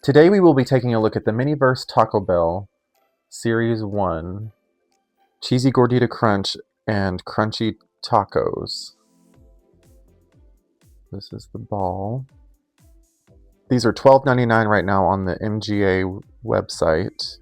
Today we will be taking a look at the Miniverse Taco Bell Series 1 Cheesy Gordita Crunch and Crunchy Tacos. This is the ball. These are $12.99 right now on the MGA website.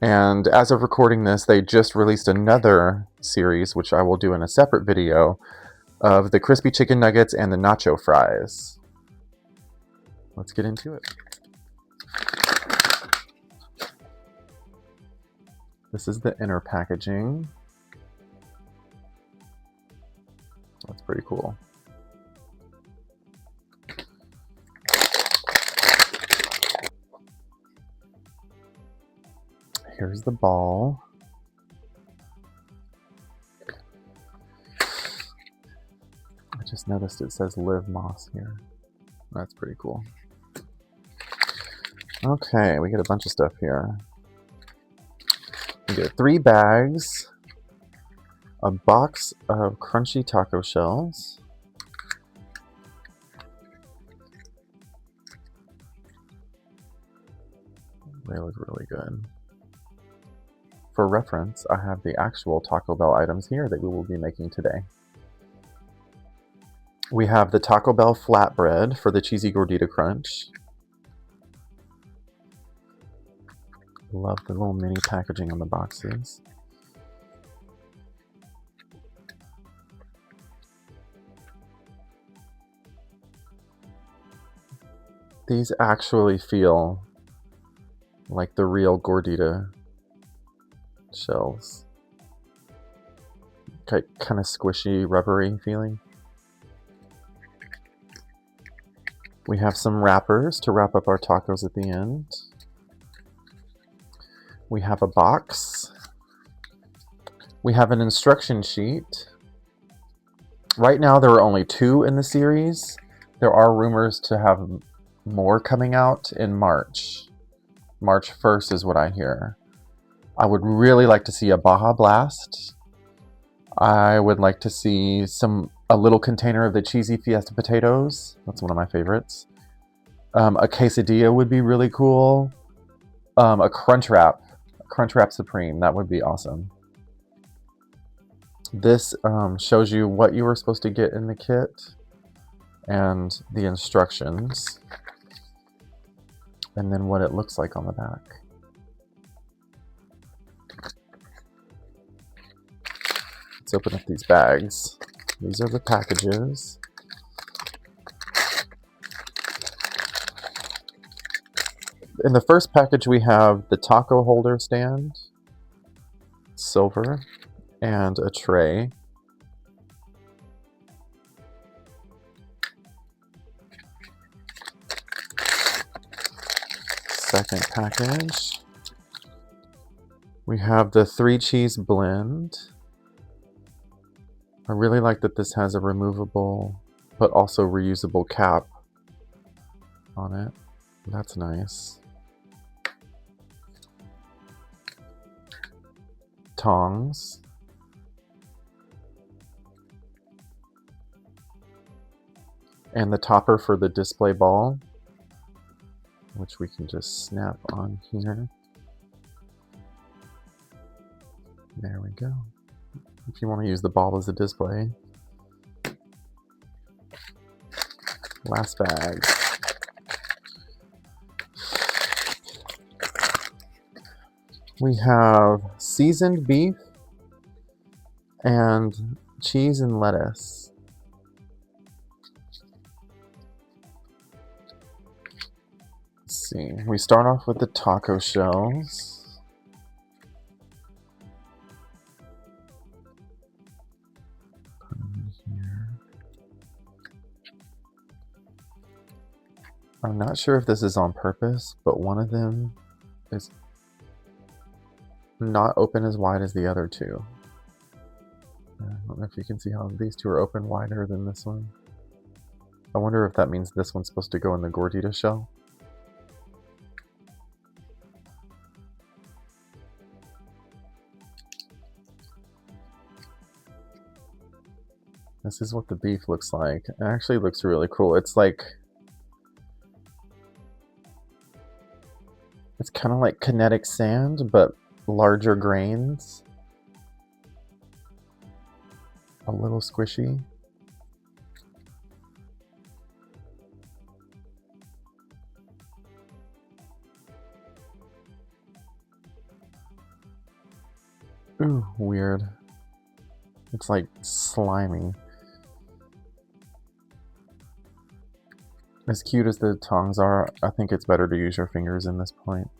And as of recording this, they just released another series, which I will do in a separate video, of the crispy chicken nuggets and the nacho fries. Let's get into it. This is the inner packaging. That's pretty cool. Here's the ball. I just noticed it says Live Moss here. That's pretty cool. Okay, we get a bunch of stuff here. We get 3 bags, a box of crunchy taco shells, they look really good. For reference, I have the actual Taco Bell items here that we will be making today. We have the Taco Bell flatbread for the Cheesy Gordita Crunch. Love the little mini packaging on the boxes. These actually feel like the real Gordita shells. Kind of squishy, rubbery feeling. We have some wrappers to wrap up our tacos at the end. We have a box. We have an instruction sheet. Right now there are only 2 in the series. There are rumors to have more coming out in March. March 1st is what I hear. I would really like to see a Baja Blast. I would like to see a little container of the cheesy Fiesta potatoes. That's one of my favorites. A quesadilla would be really cool. A Crunch Wrap Supreme. That would be awesome. This shows you what you were supposed to get in the kit and the instructions, and then what it looks like on the back. Let's open up these bags. These are the packages. In the first package we have the taco holder stand, silver, and a tray. Second package, we have the 3 cheese blend. I really like that this has a removable but also reusable cap on it. That's nice. Tongs. And the topper for the display ball, which we can just snap on here. There we go. If you want to use the ball as a display. Last bag. We have seasoned beef and cheese and lettuce. Let's see. We start off with the taco shells. Put them in here. I'm not sure if this is on purpose, but one of them is not open as wide as the other 2. I don't know if you can see how these 2 are open wider than this one. I wonder if that means this one's supposed to go in the Gordita shell. This is what the beef looks like. It actually looks really cool. It's like It's kind of like kinetic sand, but larger grains. A little squishy. Ooh, weird. It's like slimy. As cute as the tongs are, I think it's better to use your fingers in this point.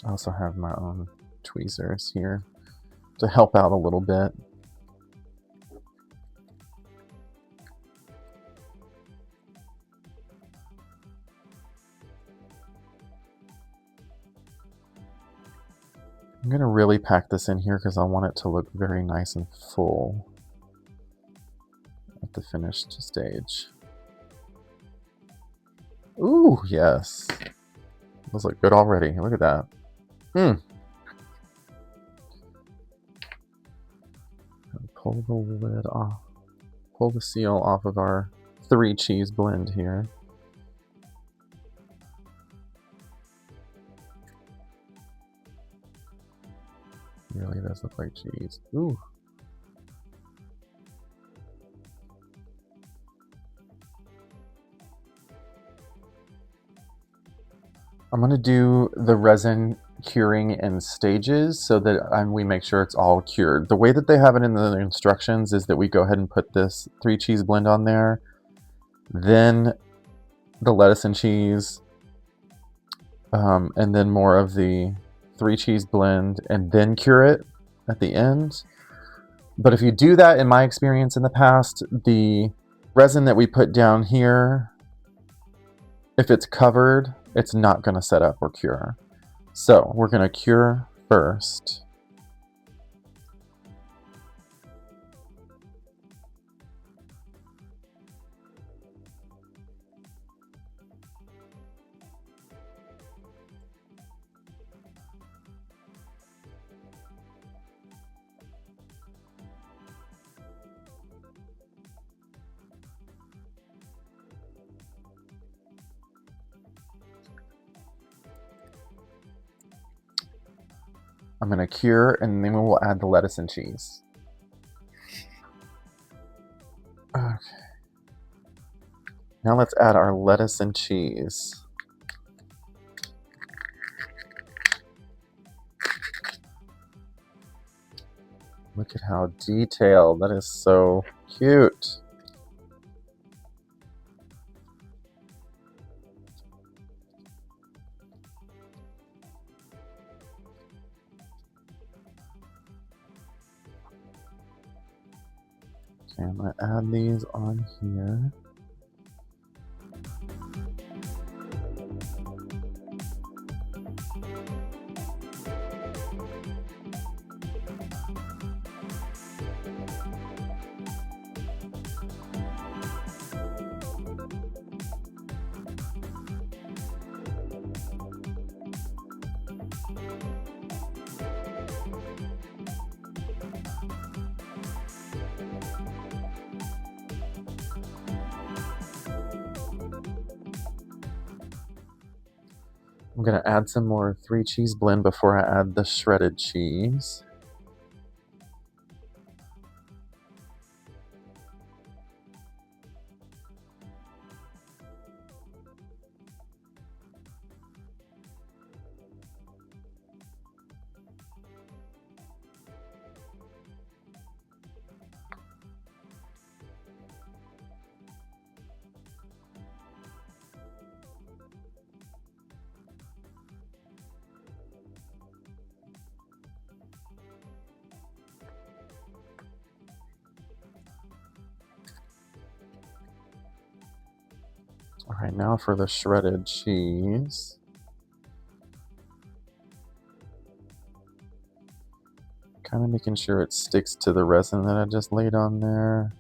I also have my own tweezers here to help out a little bit. I'm going to really pack this in here because I want it to look very nice and full at the finished stage. Ooh, yes. Those look good already. Look at that. Pull the lid off. Pull the seal off of our 3 cheese blend here. Really does look like cheese. Ooh. I'm going to do the resin curing in stages so that we make sure it's all cured. The way that they have it in the instructions is that we go ahead and put this 3 cheese blend on there, then the lettuce and cheese, and then more of the 3 cheese blend, and then cure it at the end. But if you do that, in my experience in the past, the resin that we put down here, if it's covered, it's not going to set up or cure. So we're going to cure first. I'm going to cure, and then we will add the lettuce and cheese. Okay. Now let's add our lettuce and cheese. Look at how detailed. That is so cute. Okay, I'm going to add these on here. I'm going to add some more 3 cheese blend before I add the shredded cheese. All right, now for the shredded cheese. Kind of making sure it sticks to the resin that I just laid on there.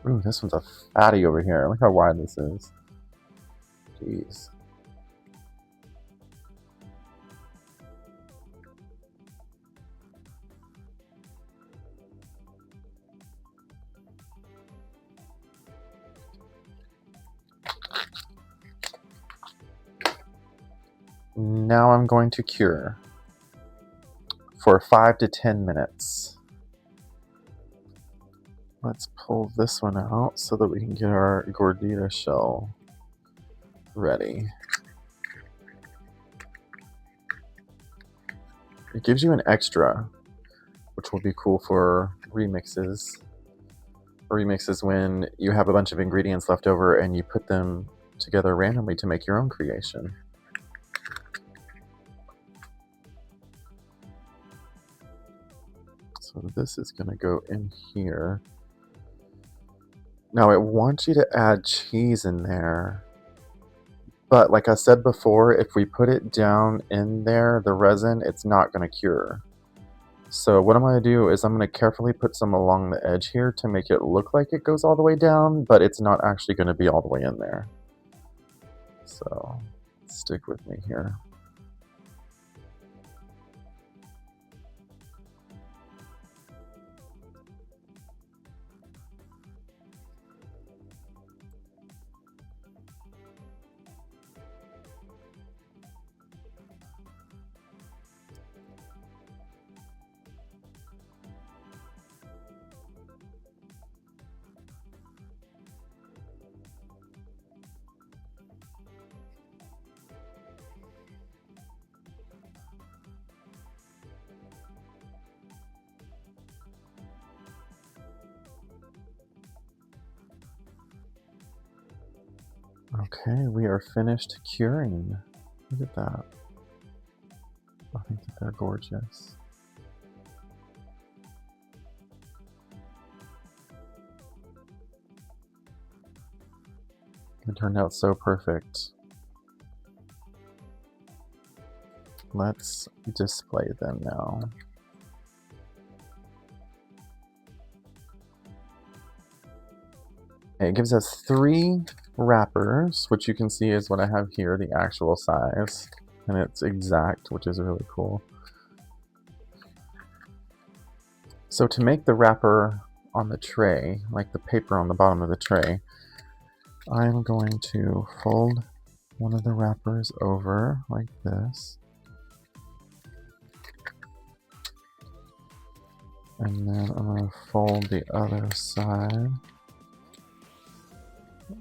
Ooh, this one's a fatty over here. Look how wide this is. Jeez. Now I'm going to cure for 5 to 10 minutes. Let's pull this one out so that we can get our gordita shell ready. It gives you an extra, which will be cool for remixes. Remixes when you have a bunch of ingredients left over and you put them together randomly to make your own creation. So this is going to go in here. Now it wants you to add cheese in there, but like I said before, if we put it down in there, the resin, it's not going to cure. So what I'm going to do is I'm going to carefully put some along the edge here to make it look like it goes all the way down, but it's not actually going to be all the way in there. So stick with me here. Okay, we are finished curing. Look at that. I think that they're gorgeous. It turned out so perfect. Let's display them now. Okay, it gives us 3 wrappers, which you can see is what I have here, the actual size, and it's exact, which is really cool. So to make the wrapper on the tray, like the paper on the bottom of the tray, I'm going to fold one of the wrappers over like this, and then I'm going to fold the other side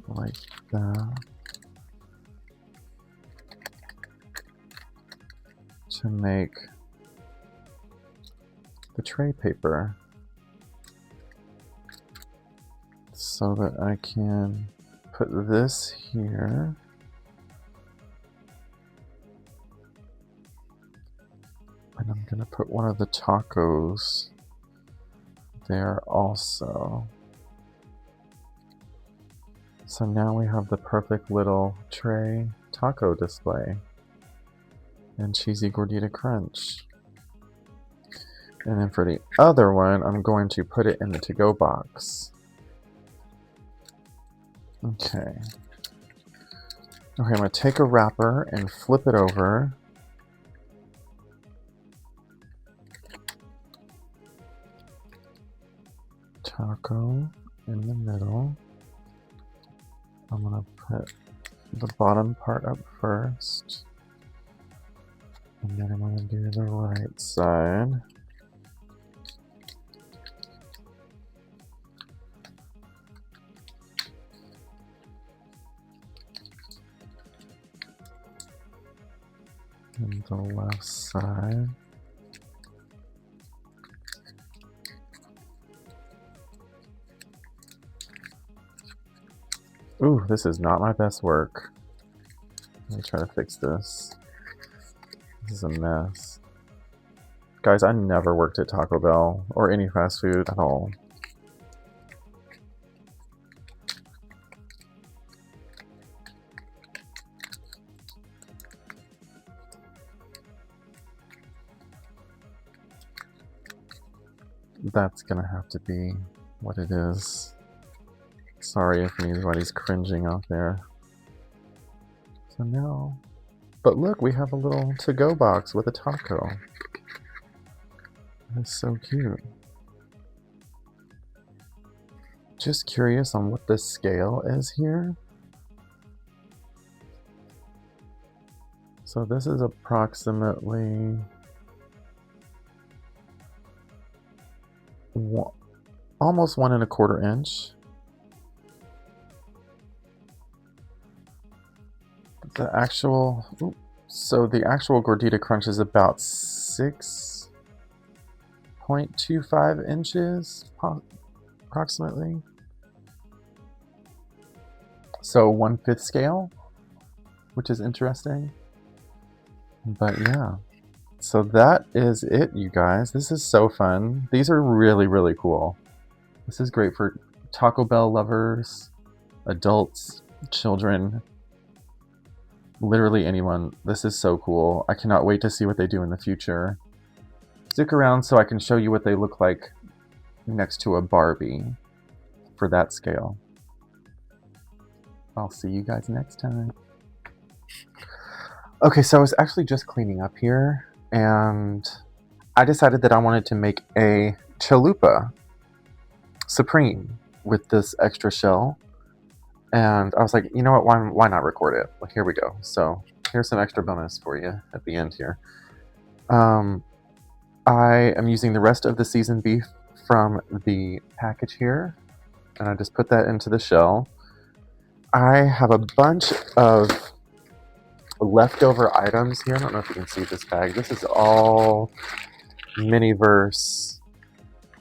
like that to make the tray paper so that I can put this here and I'm gonna put one of the tacos there also. So now we have the perfect little tray taco display and Cheesy Gordita Crunch. And then for the other one, I'm going to put it in the to-go box. Okay. Okay, I'm going to take a wrapper and flip it over. Taco in the middle. I'm going to put the bottom part up first. And then I'm going to do the right side. And the left side. Ooh, this is not my best work. Let me try to fix this. This is a mess. Guys, I never worked at Taco Bell or any fast food at all. That's gonna have to be what it is. Sorry if anybody's cringing out there. So now, but look, we have a little to-go box with a taco. That's so cute. Just curious on what the scale is here. So this is approximately almost 1¼ inch. The actual, so the actual Gordita Crunch is about 6.25 inches, approximately. So 1/5 scale, which is interesting. But yeah, so that is it, you guys. This is so fun. These are really, really cool. This is great for Taco Bell lovers, adults, children, literally anyone. This is so cool. I cannot wait to see what they do in the future. Stick around so I can show you what they look like next to a Barbie for that scale. I'll see you guys next time. Okay, so I was actually just cleaning up here, and I decided that I wanted to make a Chalupa Supreme with this extra shell. And I was like, you know what, why not record it? Well, here we go. So here's some extra bonus for you at the end here. I am using the rest of the seasoned beef from the package here, and I just put that into the shell. I have a bunch of leftover items here. I don't know if you can see this bag. This is all Miniverse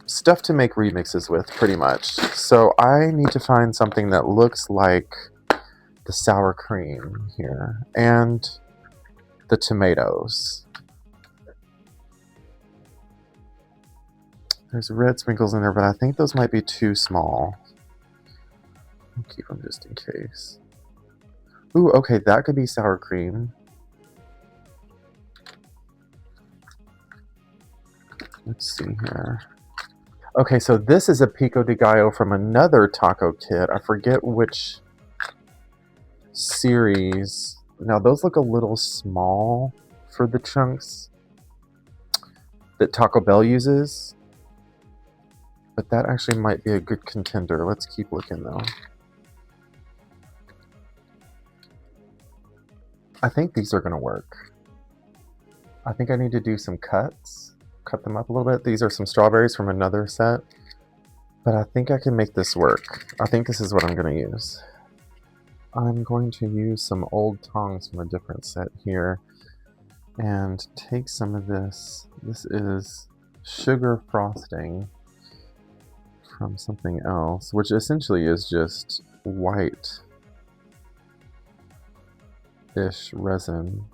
stuff to make remixes with, pretty much. So I need to find something that looks like the sour cream here and the tomatoes. There's red sprinkles in there, but I think those might be too small. I'll keep them just in case. Ooh, okay, that could be sour cream. Let's see here. Okay, so this is a pico de gallo from another taco kit. I forget which series. Now, those look a little small for the chunks that Taco Bell uses. But that actually might be a good contender. Let's keep looking, though. I think these are going to work. I think I need to do some cuts. Cut them up a little bit. These are some strawberries from another set. But I think I can make this work. I think this is what I'm going to use. I'm going to use some old tongs from a different set here. And take some of this. This is sugar frosting from something else, which essentially is just white-ish resin.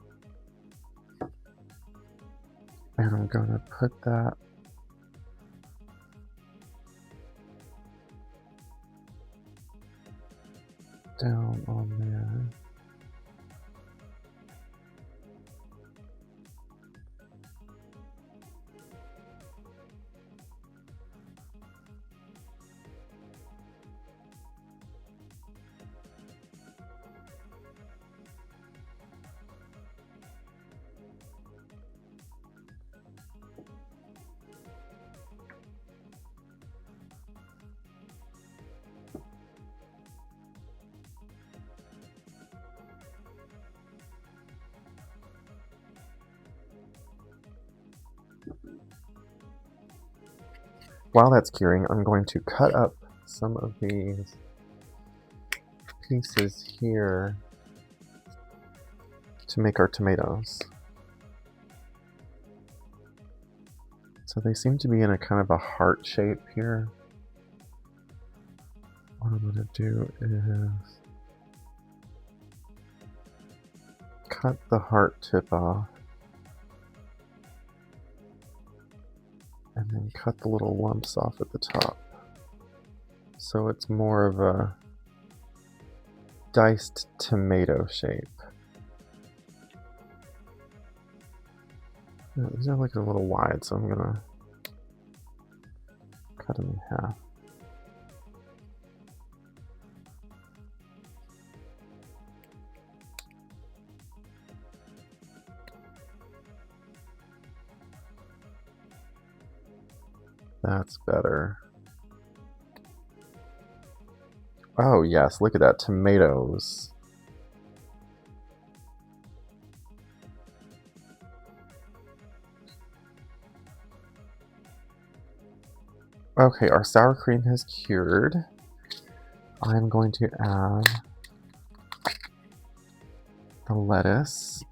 And I'm going to put that down on there. While that's curing, I'm going to cut up some of these pieces here to make our tomatoes. So they seem to be in a kind of a heart shape here. What I'm going to do is cut the heart tip off. And then cut the little lumps off at the top. So it's more of a diced tomato shape. These are looking a little wide, so I'm gonna cut them in half. That's better. Oh yes, look at that, tomatoes. Okay, our sour cream has cured. I'm going to add the lettuce.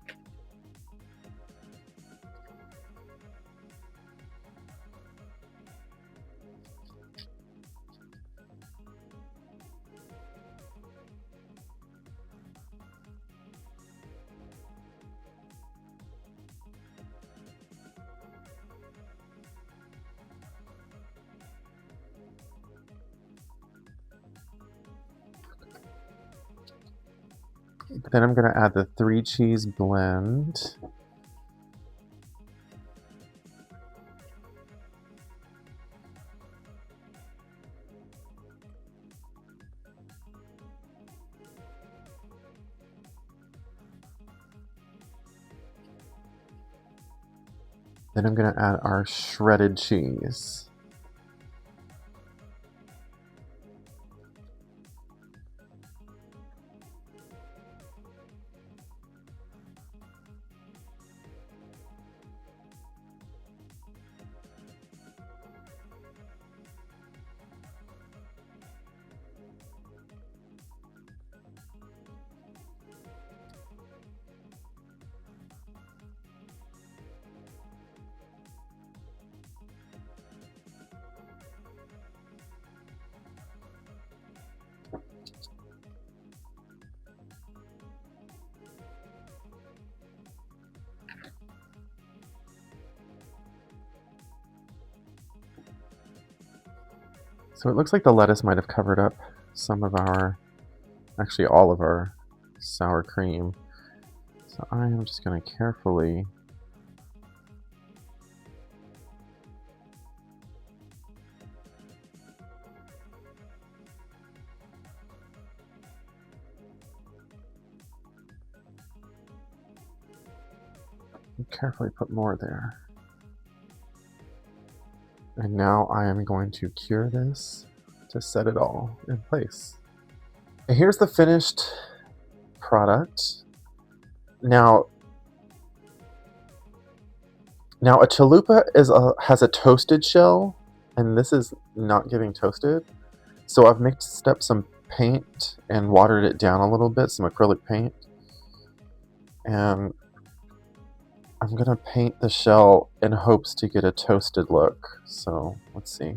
Then I'm going to add the 3 cheese blend. Then I'm going to add our shredded cheese. So it looks like the lettuce might have covered up some of our, actually all of our sour cream. So I am just going to carefully put more there. And now I am going to cure this to set it all in place. And here's the finished product. Now a chalupa has a toasted shell, and this is not getting toasted. So I've mixed up some paint and watered it down a little bit, some acrylic paint. And I'm gonna paint the shell in hopes to get a toasted look. So let's see.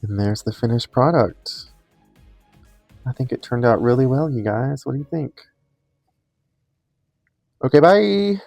And there's the finished product. I think it turned out really well, you guys. What do you think? Okay, bye!